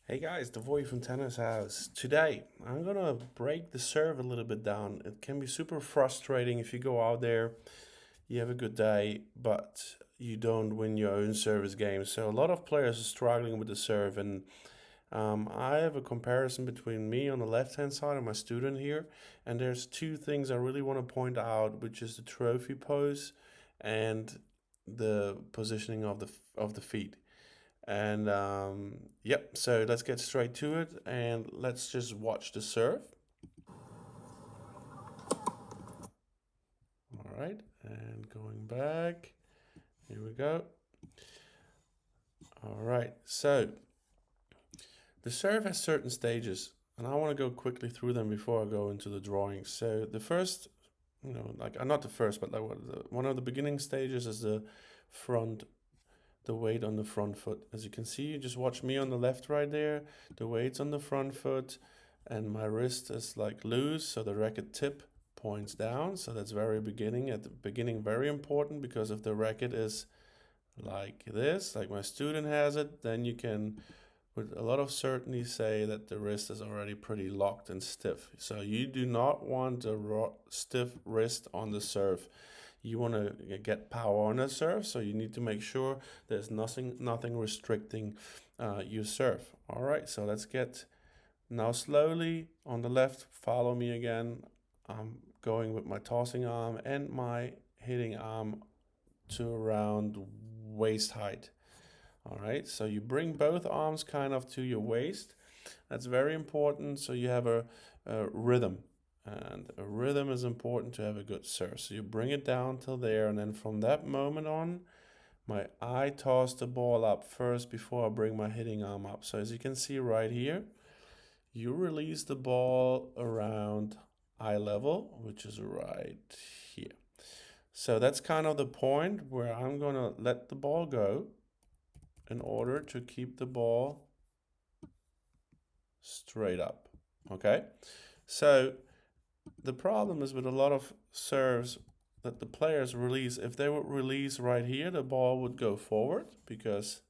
Hey guys, the boy from Tennis House. Today, I'm gonna break the serve a little bit down. It can be super frustrating if you go out there, you have a good day, but you don't win your own service game. So a lot of players are struggling with the serve, and I have a comparison between me on the left-hand side and my student here, and there's two things I really want to point out, which is the trophy pose and the positioning of the feet. And yep, so let's get straight to it and let's just watch the serve. All right, and going back. Here we go. All right, so the serve has certain stages, and I want to go quickly through them before I go into the drawings. So the first, like not the first, but like one of the beginning stages is the front, the weight on the front foot. As you can see, you just watch me on the left right there. The weight's on the front foot, and my wrist is like loose, so the racket tip points down. So that's very beginning. At the beginning, very important, because if the racket is like this, like my student has it, then you can with a lot of certainty say that the wrist is already pretty locked and stiff. So you do not want a stiff wrist on the serve. You want to get power on the serve, so you need to make sure there's nothing restricting your serve. All right, so let's get now slowly on the left. Follow me again. I'm going with my tossing arm and my hitting arm to around waist height. All right, so you bring both arms kind of to your waist. That's very important, so you have a rhythm. And a rhythm is important to have a good serve. So you bring it down till there, and then from that moment on, I toss the ball up first before I bring my hitting arm up. So as you can see right here, you release the ball around eye level, which is right here. So that's kind of the point where I'm going to let the ball go in order to keep the ball straight up. Okay? So the problem is with a lot of serves that the players release, if they would release right here, the ball would go forward because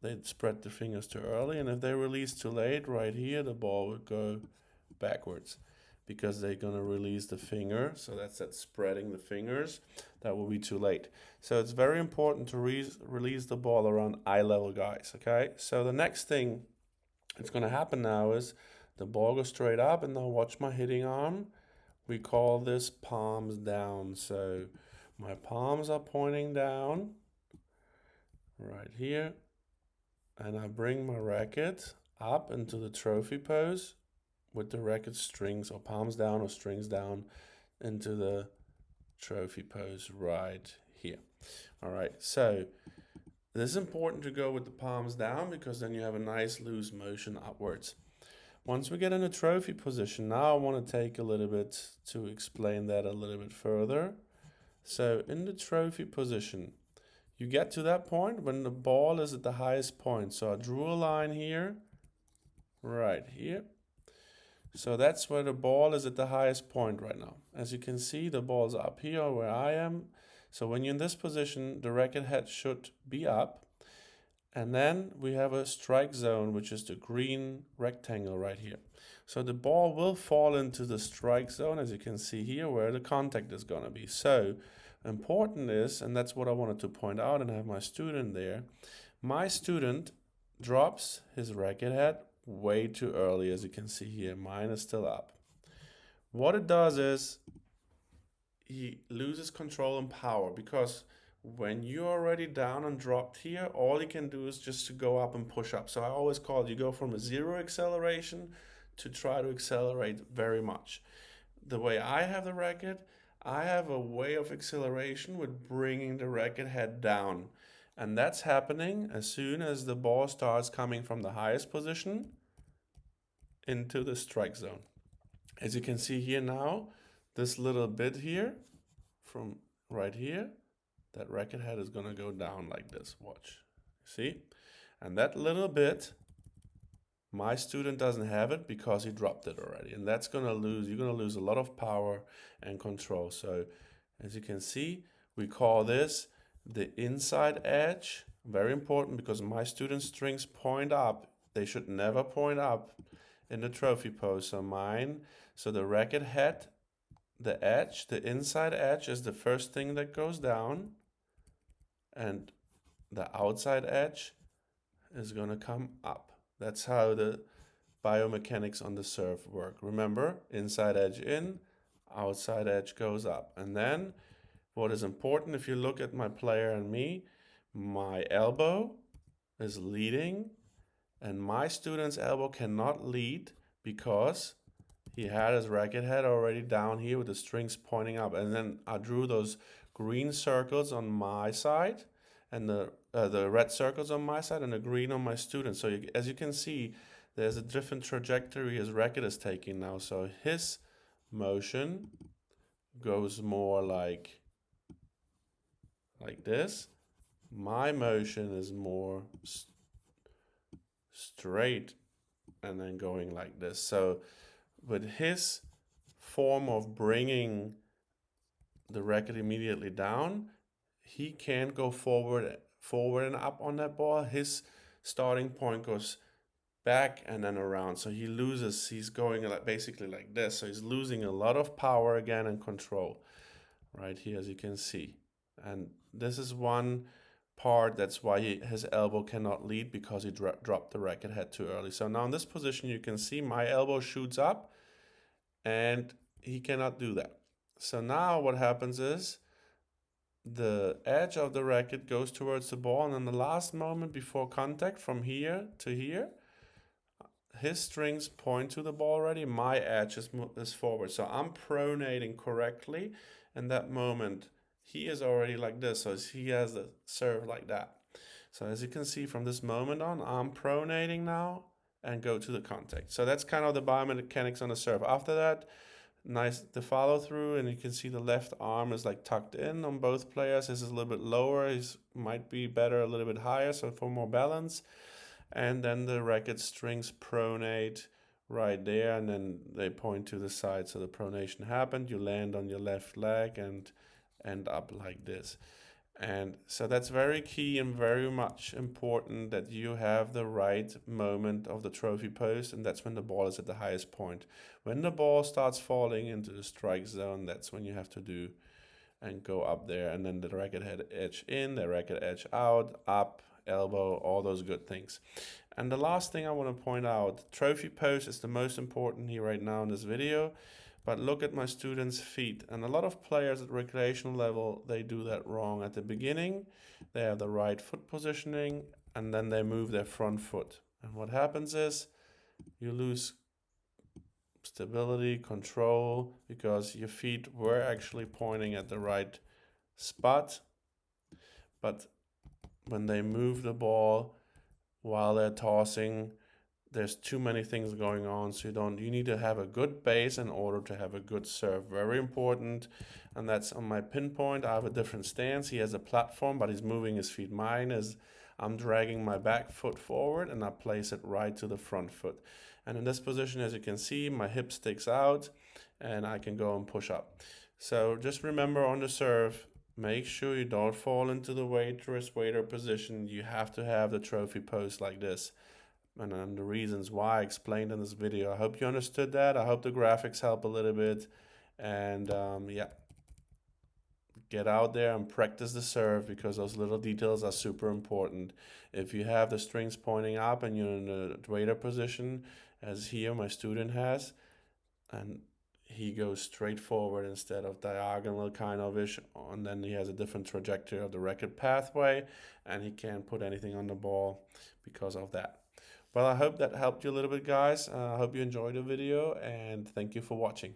they'd spread their fingers too early. And if they release too late right here, the ball would go backwards because they're going to release the finger. So that's that spreading the fingers. That will be too late. So it's very important to release the ball around eye level, guys. Okay. So the next thing that's going to happen now is the ball goes straight up, and now watch my hitting arm. We call this palms down. So my palms are pointing down right here, and I bring my racket up into the trophy pose with the racket strings or palms down or strings down into the trophy pose right here. All right, so this is important to go with the palms down because then you have a nice loose motion upwards. Once we get in a trophy position, now I want to take a little bit to explain that a little bit further. So in the trophy position, you get to that point when the ball is at the highest point. So I drew a line here, right here. So that's where the ball is at the highest point right now. As you can see, the ball's up here where I am. So when you're in this position, the racket head should be up. And then we have a strike zone, which is the green rectangle right here. So the ball will fall into the strike zone, as you can see here, where the contact is going to be. So important is, and that's what I wanted to point out and have my student there, my student drops his racket head way too early, as you can see here. Mine is still up. What it does is he loses control and power, because when you're already down and dropped here, all you can do is just to go up and push up. So I always call it, you go from a zero acceleration to try to accelerate very much. The way I have the racket, I have a way of acceleration with bringing the racket head down. And that's happening as soon as the ball starts coming from the highest position into the strike zone. As you can see here now, this little bit here from right here, that racket head is going to go down like this. Watch. See? And that little bit, my student doesn't have it because he dropped it already. And that's going to lose, you're going to lose a lot of power and control. So as you can see, we call this the inside edge. Very important because my student's strings point up they should never point up in the trophy pose. So mine, so the racket head, the edge, the inside edge is the first thing that goes down, and the outside edge is gonna come up. That's how the biomechanics on the serve work. Remember, inside edge in, outside edge goes up. And then what is important, if you look at my player and me, my elbow is leading, and my student's elbow cannot lead because he had his racket head already down here with the strings pointing up. And then I drew those green circles on my side and the red circles on my side and the green on my student. So as you can see, there's a different trajectory his racket is taking now. So his motion goes more like this. My motion is more straight and then going like this. So with his form of bringing the racket immediately down, he can't go forward and up on that ball. His starting point goes back and then around. So he loses, he's going basically like this. So he's losing a lot of power again and control right here, as you can see. And this is one part, that's why his elbow cannot lead, because he dropped the racket head too early. So now in this position, you can see my elbow shoots up and he cannot do that. So now what happens is the edge of the racket goes towards the ball, and in the last moment before contact from here to here, his strings point to the ball already, my edge is forward. So I'm pronating correctly. In that moment, he is already like this, so he has the serve like that. So as you can see from this moment on, I'm pronating now and go to the contact. So that's kind of the biomechanics on the serve. After that, nice the follow through, and you can see the left arm is like tucked in on both players. This is a little bit lower, his might be better a little bit higher, so for more balance. And then the racket strings pronate right there, and then they point to the side. So the pronation happened, you land on your left leg and end up like this. And so that's very key and very much important that you have the right moment of the trophy post, and that's when the ball is at the highest point. When the ball starts falling into the strike zone, that's when you have to do and go up there, and then the racket head edge in, the racket edge out, up, elbow, all those good things. And the last thing I want to point out, trophy post is the most important here right now in this video. But look at my students' feet. And a lot of players at recreational level, they do that wrong. At the beginning, they have the right foot positioning, and then they move their front foot. And what happens is you lose stability, control, because your feet were actually pointing at the right spot. But when they move the ball while they're tossing, there's too many things going on, so you need to have a good base in order to have a good serve. Very important. And that's on my pinpoint. I have a different stance. He has a platform, but he's moving his feet. Mine is I'm dragging my back foot forward and I place it right to the front foot. And in this position, as you can see, my hip sticks out and I can go and push up. So just remember on the serve, make sure you don't fall into the waiter position. You have to have the trophy post like this. And the reasons why I explained in this video. I hope you understood that. I hope the graphics help a little bit. And yeah, get out there and practice the serve, because those little details are super important. If you have the strings pointing up and you're in the waiter position, as here my student has, and he goes straight forward instead of diagonal kind of ish, and then he has a different trajectory of the racket pathway, and he can't put anything on the ball because of that. Well, I hope that helped you a little bit, guys. I hope you enjoyed the video, and thank you for watching.